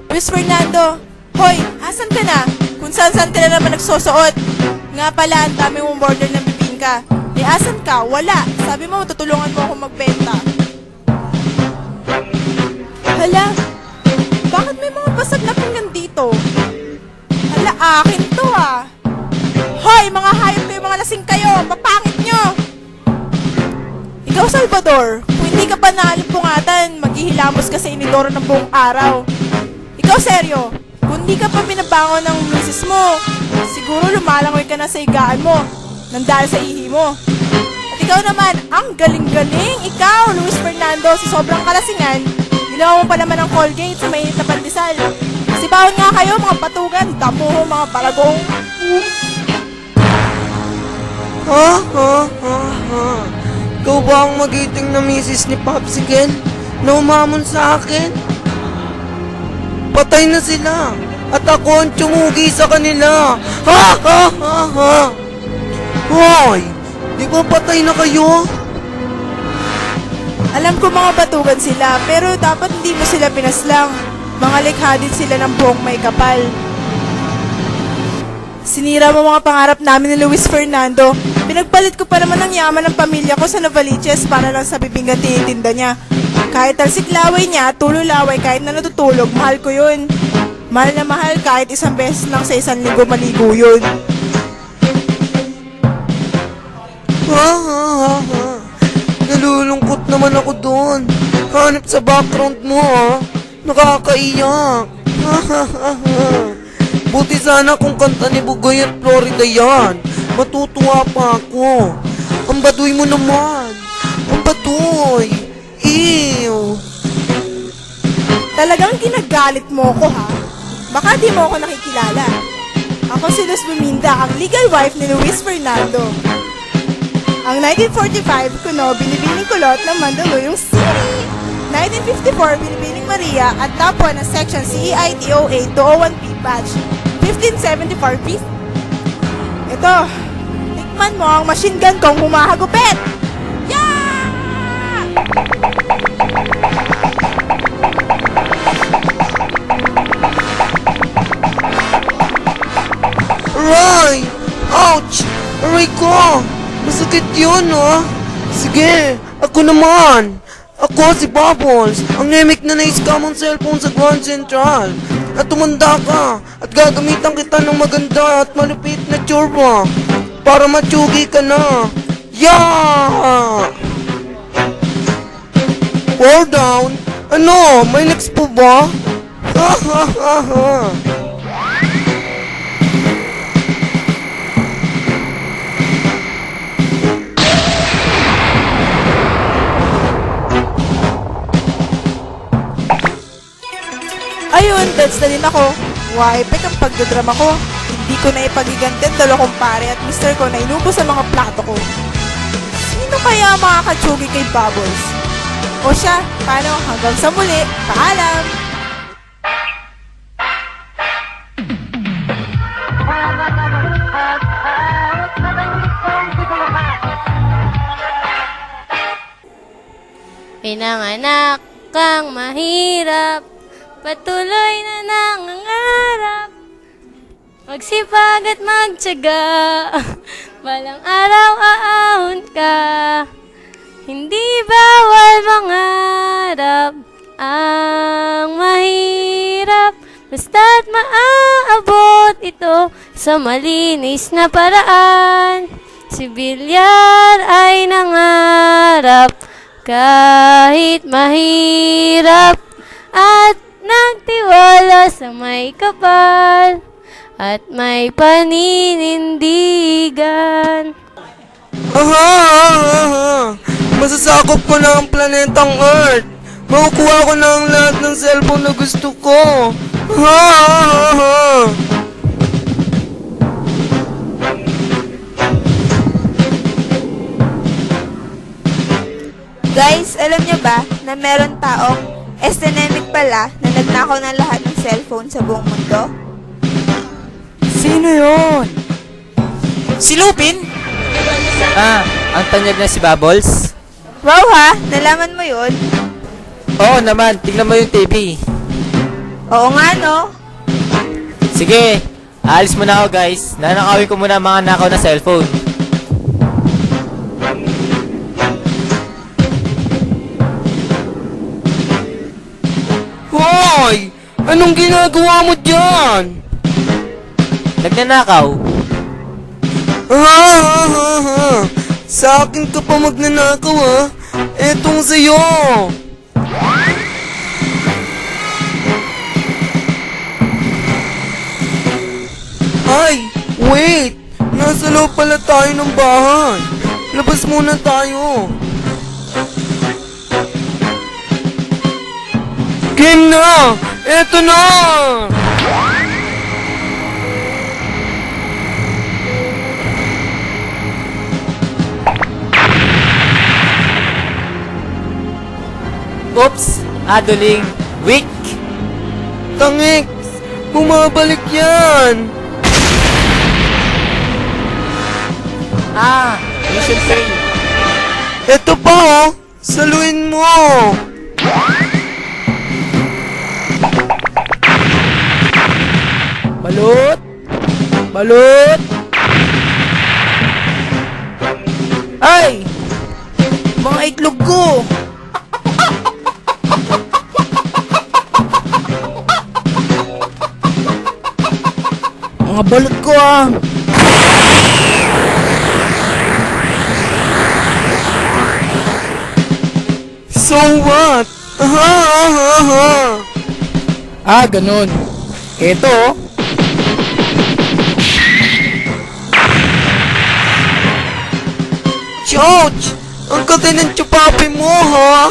Luis Fernando! Hoy, asan ka na? Kung saan-saan ka na naman nagsusuot. Nga pala, ang dami mong border ng bibingka. Eh, asan ka? Wala. Sabi mo, tutulungan mo ako magbenta. Hala, bakit may mga basag na pinggan dito? Hala, akin to ah. Hoy, mga hayop kayo, mga lasing kayo. Papangit nyo. Ikaw, Salvador, kung hindi ka pa naalimpungatan, maghihilamos ka sa inidoro ng buong araw. Ikaw, seryo, kung hindi ka pa binabangon ng misis mo, siguro lumalangoy ka na sa higaan mo, nang dahil sa ihi mo. At ikaw naman, ang galing-galing, ikaw, Luis Fernando, sa sobrang kalasingan, ginawa mo pa naman ang Colgate sa mainit na pandesal. Sibawon nga kayo, mga patugan, damuho, mga balagong. Ha? Ikaw ba ang magiting na misis ni Popsicle na umamon sa akin? Patay na sila at ako ang tumugi sa kanila. Hoy! Di ba patay na kayo? Alam ko mga batugan sila, pero dapat hindi mo sila pinaslang. Mga likha din sila ng buhong may kapal. Sinira mo mga pangarap namin ni Luis Fernando. Pinagpalit ko pa naman ang yaman ng pamilya ko sa Novaliches para lang sa bibinggan tinitinda niya. Kahit talsik laway niya, tulo laway kahit na natutulog, mahal ko yun. Mahal na mahal kahit isang beses lang sa isang linggo maligo yun. Nalulungkot naman ako doon. Hanip sa background mo, ha? Nakakaiyak. Buti sana kung kanta ni Bugoy at Florida yan. Matutuwa pa ako. Ang baduy mo naman. Ang baduy. Ew. Talagang ginagalit mo ko ha? Baka di mo ako nakikilala. Ako si Luz Buminda, ang legal wife ni Luis Fernando. Ang 1945, kuno, binibining kulot ng Mandaluyong City. 1954, binibining Maria at top 1 ng section CEITOA 201P batch 1574P. Ito, tikman mo ang machine gun kong humahagupit! Yeah! Aray! Ouch! Aray ko! Masakit yun, ha? Sige, ako naman! Ako si Bubbles, ang nemik na na-scam ang cellphone sa Grand Central. At tumanda ka, at gagamitan kita ng maganda at malupit na tsurba para matsugi ka na. Yeah! 4 down? Ano? May next po ba? Ha ha ha ha! Ayun, dance na din ako. Epic ang pagdadrama ko. Hindi ko na ipagigantin dalo kumpare at mister ko na inubo sa mga plato ko. Sino kaya makakatsugi kay Bubbles? O siya, paano? Hanggang sa muli. Paalam! Pinanganak kang mahirap, patuloy na nangangarap, magsipag at magtiyaga, balang araw aahon ka. Hindi bawal mangarap ang mahirap, basta't maaabot ito sa malinis na paraan. Si Bilyar ay nangarap kahit mahirap at nagtiwala sa may kapal at may paninindigan. Masasakop ko na ang planetang Earth. Makukuha ko na ang lahat ng cellphone na gusto ko. Guys, alam nyo ba na meron taong estenemic pala na nagnakaw ng lahat ng cellphone sa buong mundo? Sino yun? Si Lupin? Ang tanyag na si Bubbles? Wow ha, nalaman mo yun? Oo naman, tignan mo yung TV. Oo nga, no? Sige, aalis muna ako guys. Nanakawin ko muna ang mga nakaw na cellphone. Hoy! Anong ginagawa mo dyan? Nagnanakaw. Ha. Sa akin ka pa magnanakaw ha? Etong sa'yo! Ay! Wait! Nasa loob pala tayo ng bahay! Labas muna tayo! Game na! Eto na! Oops! Aduling. Weak! Tangik! Bumabalik yan! Mission fail. Eto pa oh! Saluin mo! Balot! Balot! Ay! Mga itlog ko! Mga balot ko ah! So what? Ganun. Eto, George! Ang kati ng tsupapi mo, ha?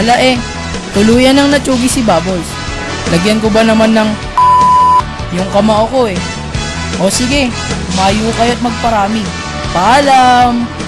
ala tuluyan ng natsugi si Bubbles. Lagyan ko ba naman ng yung kamao ko eh. O sige, mayo kayo at magparami. Paalam!